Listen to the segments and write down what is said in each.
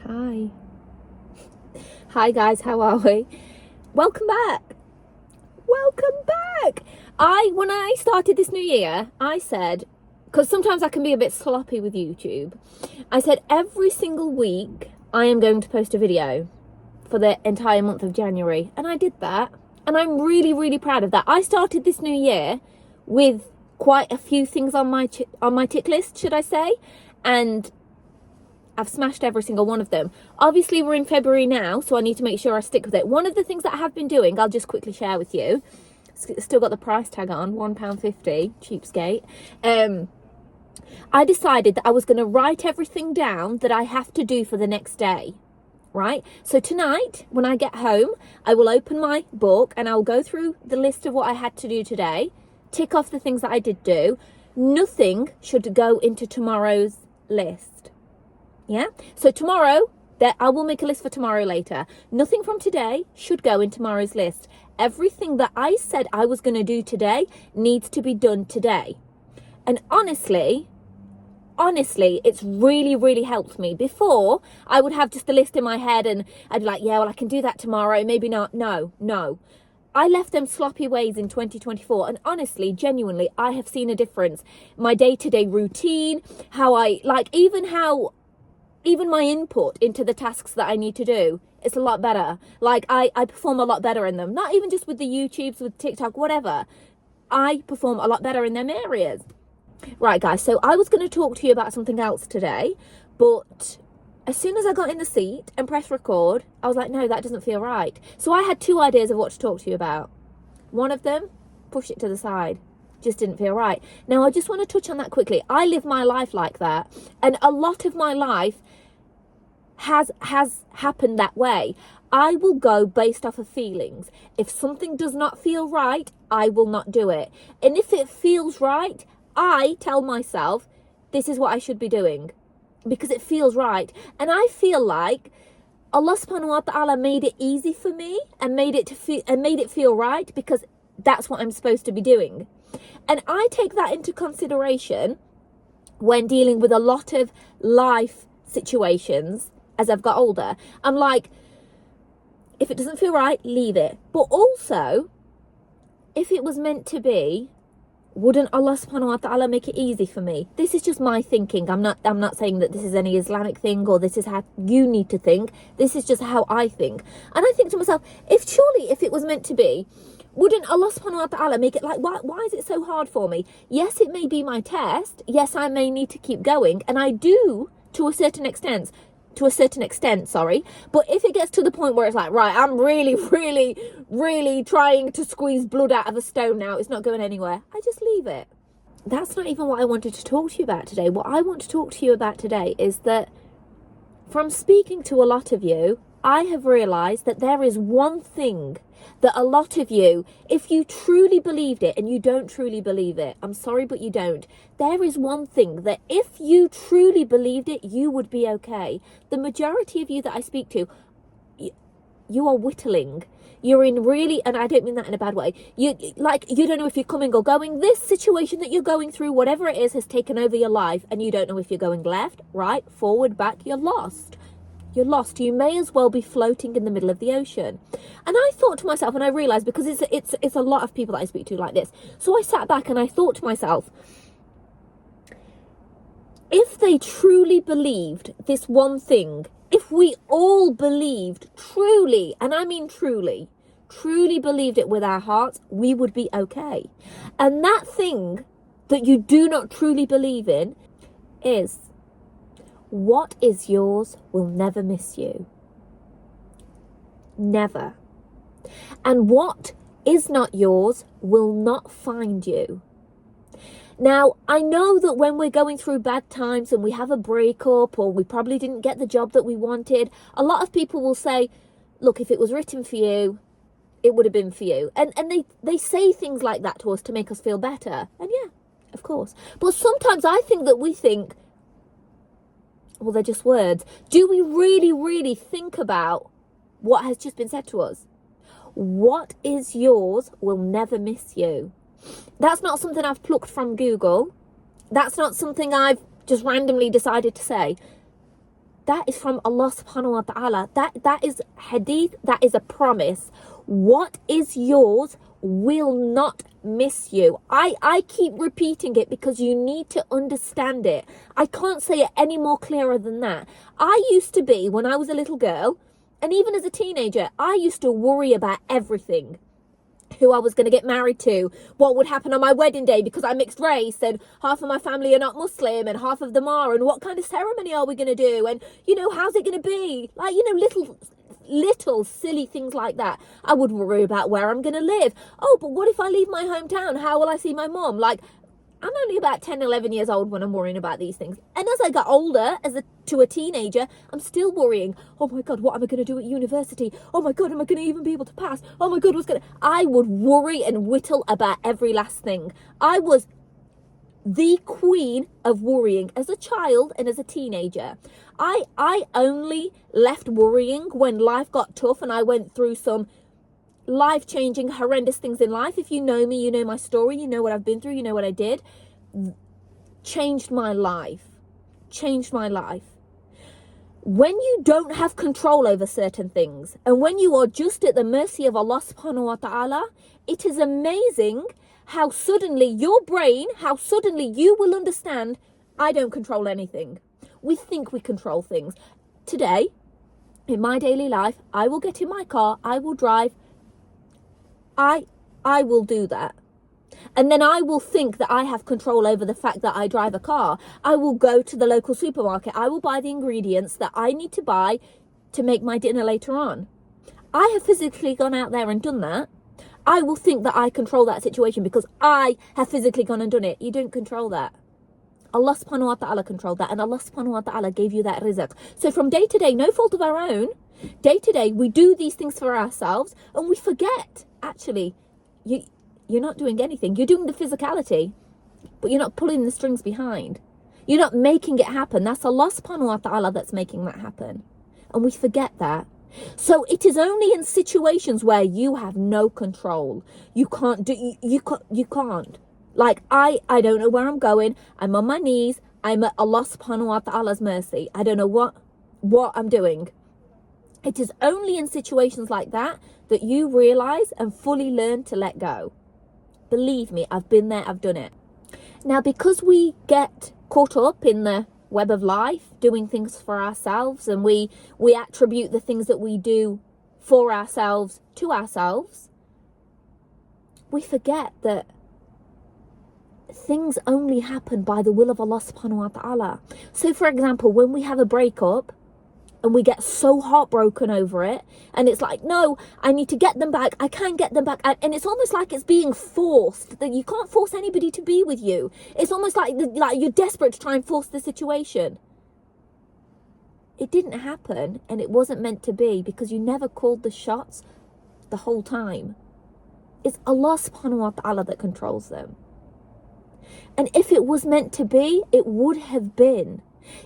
Hi. Hi guys, how are we? Welcome back. Welcome back. When I started this new year, I said, because sometimes I can be a bit sloppy with YouTube, I said every single week I am going to post a video for the entire month of January. And I did that. And I'm really, really proud of that. I started this new year with quite a few things on my tick list, should I say. And I've smashed every single one of them. Obviously, we're in February now, so I need to make sure I stick with it. One of the things that I have been doing, I'll just quickly share with you. Still got the price tag on, £1.50, cheapskate. I decided that I was going to write everything down that I have to do for the next day, right? So tonight, when I get home, I will open my book and I'll go through the list of what I had to do today, tick off the things that I did do. Nothing should go into tomorrow's list. Yeah, so tomorrow, I will make a list for tomorrow later. Nothing from today should go in tomorrow's list. Everything that I said I was going to do today needs to be done today. And honestly, it's really, really helped me. Before, I would have just a list in my head and I'd be like, yeah, well, I can do that tomorrow. Maybe not. No. I left them sloppy ways in 2024. And honestly, genuinely, I have seen a difference. My day-to-day routine, even my input into the tasks that I need to do, it's a lot better. Like, I perform a lot better in them. Not even just with the YouTubes, with TikTok, whatever. I perform a lot better in them areas. Right, guys, so I was going to talk to you about something else today, but as soon as I got in the seat and pressed record, I was like, no, that doesn't feel right. So I had two ideas of what to talk to you about. One of them, push it to the side. Just didn't feel right. Now, I just want to touch on that quickly. I live my life like that, and a lot of my life has happened that way. I will go based off of feelings. If something does not feel right, I will not do it. And if it feels right, I tell myself this is what I should be doing because it feels right. And I feel like Allah subhanahu wa ta'ala made it easy for me and made it feel right because that's what I'm supposed to be doing. And I take that into consideration when dealing with a lot of life situations as I've got older. I'm like, if it doesn't feel right, leave it. But also, if it was meant to be, wouldn't Allah subhanahu wa ta'ala make it easy for me? This is just my thinking. I'm not saying that this is any Islamic thing or this is how you need to think. This is just how I think. And I think to myself, if it was meant to be, wouldn't Allah subhanahu wa ta'ala make it like, why is it so hard for me? Yes, it may be my test. Yes, I may need to keep going. And I do to a certain extent, sorry. But if it gets to the point where it's like, right, I'm really, really, really trying to squeeze blood out of a stone now, it's not going anywhere, I just leave it. That's not even what I wanted to talk to you about today. What I want to talk to you about today is that from speaking to a lot of you, I have realised that there is one thing that a lot of you, if you truly believed it, and you don't truly believe it, I'm sorry, but you don't. There is one thing that if you truly believed it, you would be okay. The majority of you that I speak to, you are whittling. You're in really, and I don't mean that in a bad way, you don't know if you're coming or going. This situation that you're going through, whatever it is, has taken over your life, and you don't know if you're going left, right, forward, back. You're lost. You're lost. You may as well be floating in the middle of the ocean. And I thought to myself, and I realised, because it's a lot of people that I speak to like this. So I sat back and I thought to myself, if they truly believed this one thing, if we all believed truly, and I mean truly believed it with our hearts, we would be okay. And that thing that you do not truly believe in is, what is yours will never miss you. Never. And what is not yours will not find you. Now, I know that when we're going through bad times and we have a breakup or we probably didn't get the job that we wanted, a lot of people will say, look, if it was written for you, it would have been for you. And they say things like that to us to make us feel better. And yeah, of course. But sometimes I think that we think, well, they're just words. Do we really, really think about what has just been said to us? What is yours will never miss you. That's not something I've plucked from Google. That's not something I've just randomly decided to say. That is from Allah subhanahu wa ta'ala. That is hadith, that is a promise. What is yours will not miss you. I keep repeating it because you need to understand it. I can't say it any more clearer than that. I used to be, when I was a little girl, and even as a teenager, I used to worry about everything. Who I was going to get married to, what would happen on my wedding day because I'm mixed race and half of my family are not Muslim and half of them are, and what kind of ceremony are we going to do, and how's it going to be, like, little silly things like that. I would worry about where I'm going to live. Oh, but what if I leave my hometown? How will I see my mom? Like, I'm only about 10, 11 years old when I'm worrying about these things. And as I got older, to a teenager, I'm still worrying. Oh my God, what am I going to do at university? Oh my God, am I going to even be able to pass? Oh my God, I would worry and whittle about every last thing. I was the queen of worrying as a child and as a teenager. I only left worrying when life got tough and I went through some life-changing, horrendous things in life. If you know me, you know my story, you know what I've been through, you know what I did. Changed my life. When you don't have control over certain things, and when you are just at the mercy of Allah subhanahu wa ta'ala, it is amazing how suddenly your brain, how suddenly you will understand, I don't control anything. We think we control things. Today, in my daily life, I will get in my car, I will drive, I will do that. And then I will think that I have control over the fact that I drive a car. I will go to the local supermarket. I will buy the ingredients that I need to buy to make my dinner later on. I have physically gone out there and done that. I will think that I control that situation because I have physically gone and done it. You don't control that. Allah subhanahu wa ta'ala controlled that, and Allah subhanahu wa ta'ala gave you that rizq. So from day to day, no fault of our own, day to day, we do these things for ourselves and we forget, actually, you're not doing anything. You're doing the physicality, but you're not pulling the strings behind. You're not making it happen. That's Allah subhanahu wa ta'ala that's making that happen. And we forget that. So it is only in situations where you have no control. You can't do, you can't. Like, I don't know where I'm going. I'm on my knees. I'm at Allah subhanahu wa ta'ala's mercy. I don't know what I'm doing. It is only in situations like that that you realize and fully learn to let go. Believe me, I've been there, I've done it. Now, because we get caught up in the web of life, doing things for ourselves, and we attribute the things that we do for ourselves to ourselves, we forget that things only happen by the will of Allah subhanahu wa ta'ala. So for example, when we have a breakup and we get so heartbroken over it, and it's like, no, I need to get them back, I can't get them back, and it's almost like it's being forced, that you can't force anybody to be with you. It's almost like you're desperate to try and force the situation. It didn't happen, and it wasn't meant to be, because you never called the shots the whole time. It's Allah subhanahu wa ta'ala that controls them. And if it was meant to be, it would have been.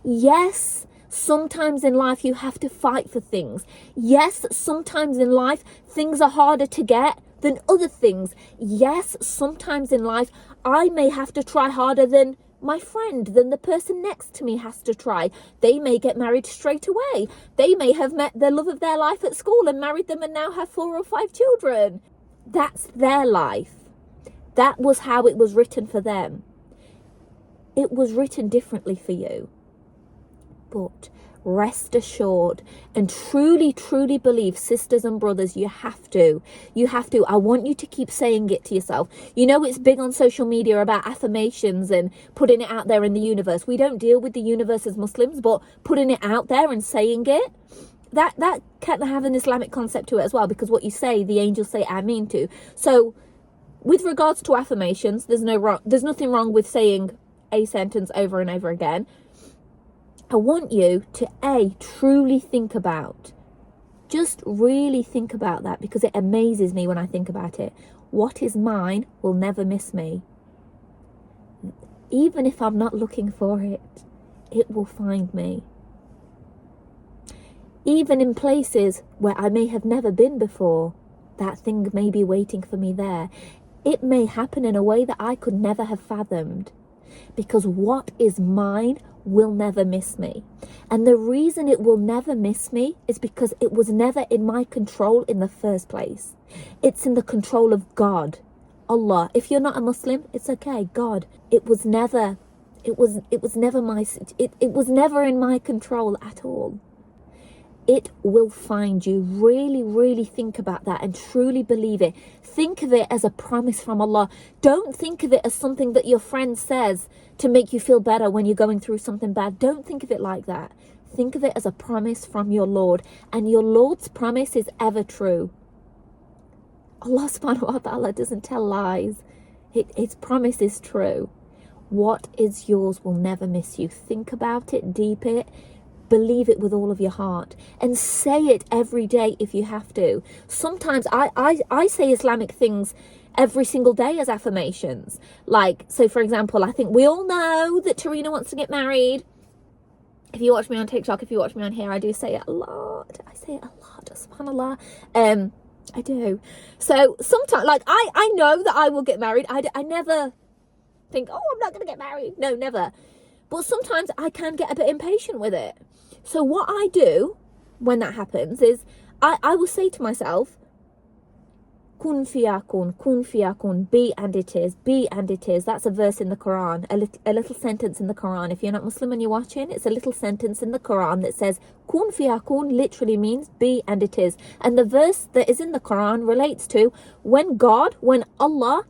Yes, sometimes in life you have to fight for things. Yes, sometimes in life things are harder to get than other things. Yes, sometimes in life I may have to try harder than my friend, than the person next to me has to try. They may get married straight away. They may have met the love of their life at school and married them and now have 4 or 5 children. That's their life. That was how it was written for them. It was written differently for you. But rest assured and truly, truly believe, sisters and brothers, you have to. I want you to keep saying it to yourself. You know, it's big on social media about affirmations and putting it out there in the universe. We don't deal with the universe as Muslims, but putting it out there and saying it, that can have an Islamic concept to it as well, because what you say, the angels say Ameen to. So with regards to affirmations, there's nothing wrong with saying a sentence over and over again. I want you to truly think about, just really think about that, because it amazes me when I think about it. What is mine will never miss me. Even if I'm not looking for it, it will find me. Even in places where I may have never been before, that thing may be waiting for me there. It may happen in a way that I could never have fathomed. because what is mine will never miss me. And the reason it will never miss me is because it was never in my control in the first place. It's in the control of God, Allah. If you're not a Muslim, it's okay, God. It was never in my control at all. It will find you. Really, really think about that and truly believe it. Think of it as a promise from Allah. Don't think of it as something that your friend says to make you feel better when you're going through something bad. Don't think of it like that. Think of it as a promise from your Lord. And your Lord's promise is ever true. Allah subhanahu wa ta'ala doesn't tell lies. His promise is true. What is yours will never miss you. Think about it, deep it. Believe it with all of your heart and say it every day if you have to. Sometimes I say Islamic things every single day as affirmations. Like, so for example, I think we all know that Tarina wants to get married. If you watch me on TikTok, if you watch me on here, I do say it a lot. I say it a lot, subhanAllah. I do. So sometimes, like, I know that I will get married. I never think, oh, I'm not going to get married. No, never. But sometimes I can get a bit impatient with it. So what I do when that happens is I will say to myself, kun fiyakun, be and it is, be and it is. That's a verse in the Quran, a little sentence in the Quran. If you're not Muslim and you're watching, it's a little sentence in the Quran that says kun fiyakun literally means be and it is. And the verse that is in the Quran relates to when Allah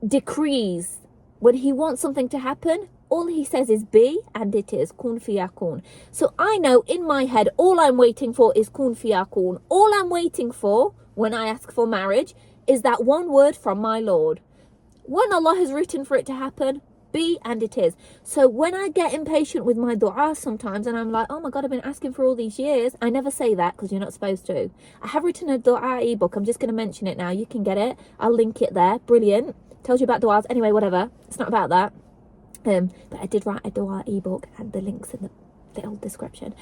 decrees, when he wants something to happen, all he says is be and it is, kun fiyakun. So I know in my head, all I'm waiting for is kun fiyakun. All I'm waiting for when I ask for marriage is that one word from my Lord. When Allah has written for it to happen, be and it is. So when I get impatient with my dua sometimes and I'm like, oh my God, I've been asking for all these years. I never say that because you're not supposed to. I have written a dua ebook. I'm just going to mention it now. You can get it. I'll link it there. Brilliant. Tells you about duas. Anyway, whatever. It's not about that. But I did write a dua ebook and the links in the little description.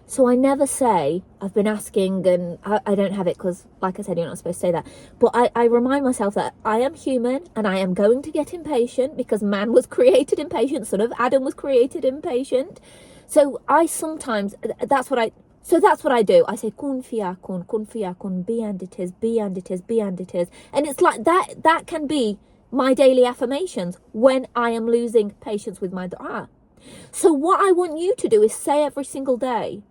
So I never say I've been asking and I don't have it because, like I said, you're not supposed to say that. But I remind myself that I am human and I am going to get impatient because man was created impatient. Son of Adam was created impatient. So that's what I do. I say kun fiyakun, be and it is, be and it is, be and it is. And it's like that can be my daily affirmations when I am losing patience with my dua. So what I want you to do is say every single day,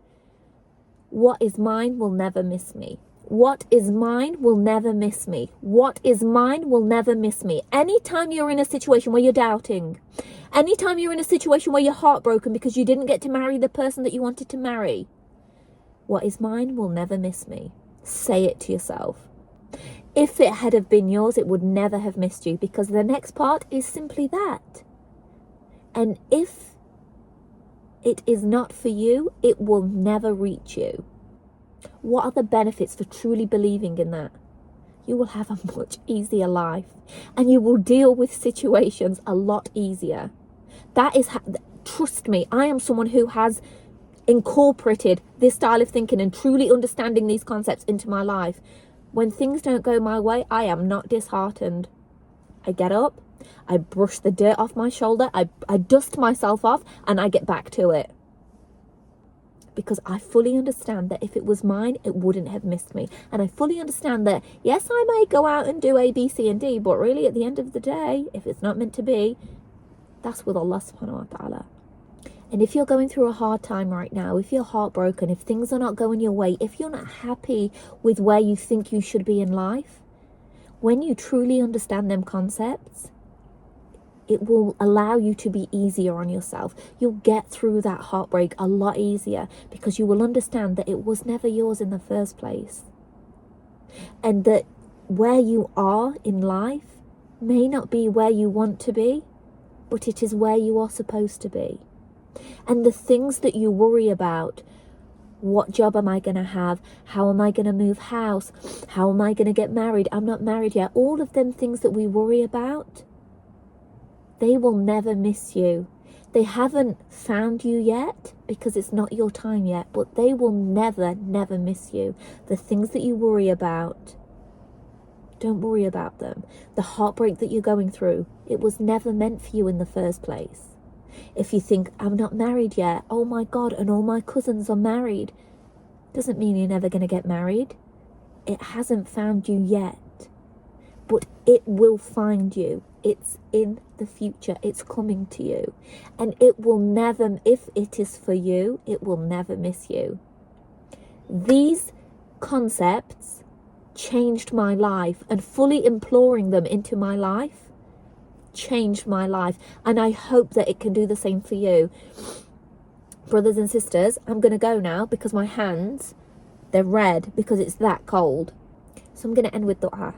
what is mine will never miss me. What is mine will never miss me. What is mine will never miss me. Anytime you're in a situation where you're doubting, anytime you're in a situation where you're heartbroken because you didn't get to marry the person that you wanted to marry, what is mine will never miss me. Say it to yourself. If it had have been yours, it would never have missed you, because the next part is simply that. And if it is not for you, it will never reach you. What are the benefits for truly believing in that? You will have a much easier life and you will deal with situations a lot easier. That is, trust me, I am someone who has incorporated this style of thinking and truly understanding these concepts into my life. When things don't go my way, I am not disheartened. I get up, I brush the dirt off my shoulder, I dust myself off, and I get back to it. Because I fully understand that if it was mine, it wouldn't have missed me. And I fully understand that, yes, I may go out and do A, B, C, and D, but really at the end of the day, if it's not meant to be, that's with Allah subhanahu wa ta'ala. And if you're going through a hard time right now, if you're heartbroken, if things are not going your way, if you're not happy with where you think you should be in life, when you truly understand them concepts, it will allow you to be easier on yourself. You'll get through that heartbreak a lot easier because you will understand that it was never yours in the first place. And that where you are in life may not be where you want to be, but it is where you are supposed to be. And the things that you worry about, what job am I going to have? How am I going to move house? How am I going to get married? I'm not married yet. All of them things that we worry about, they will never miss you. They haven't found you yet because it's not your time yet, but they will never, never miss you. The things that you worry about, Don't worry about them. The heartbreak that you're going through, it was never meant for you in the first place. If you think, I'm not married yet, oh my God, and all my cousins are married, doesn't mean you're never going to get married. It hasn't found you yet, but it will find you. It's in the future. It's coming to you. And it will never, if it is for you, it will never miss you. These concepts changed my life, and fully imploring them into my life changed my life. And I hope that it can do the same for you. Brothers and sisters, I'm going to go now because my hands, they're red because it's that cold. So I'm going to end with dua.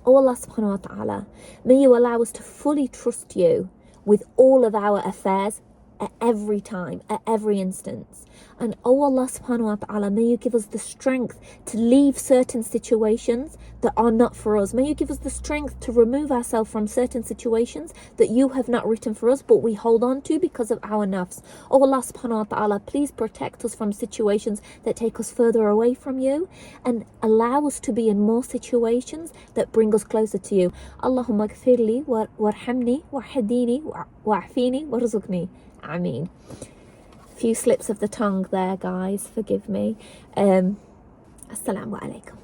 Oh Allah subhanahu wa ta'ala, may you allow us to fully trust you with all of our affairs at every time, at every instance. And oh Allah subhanahu wa ta'ala, may you give us the strength to leave certain situations that are not for us. May you give us the strength to remove ourselves from certain situations that you have not written for us, but we hold on to because of our nafs. Oh Allah subhanahu wa ta'ala, please protect us from situations that take us further away from you, and allow us to be in more situations that bring us closer to you. Allahumma gfirli warhamni wahdini wa'afini warzuqni. Ameen. Few slips of the tongue there, guys. Forgive me. Assalamu alaikum.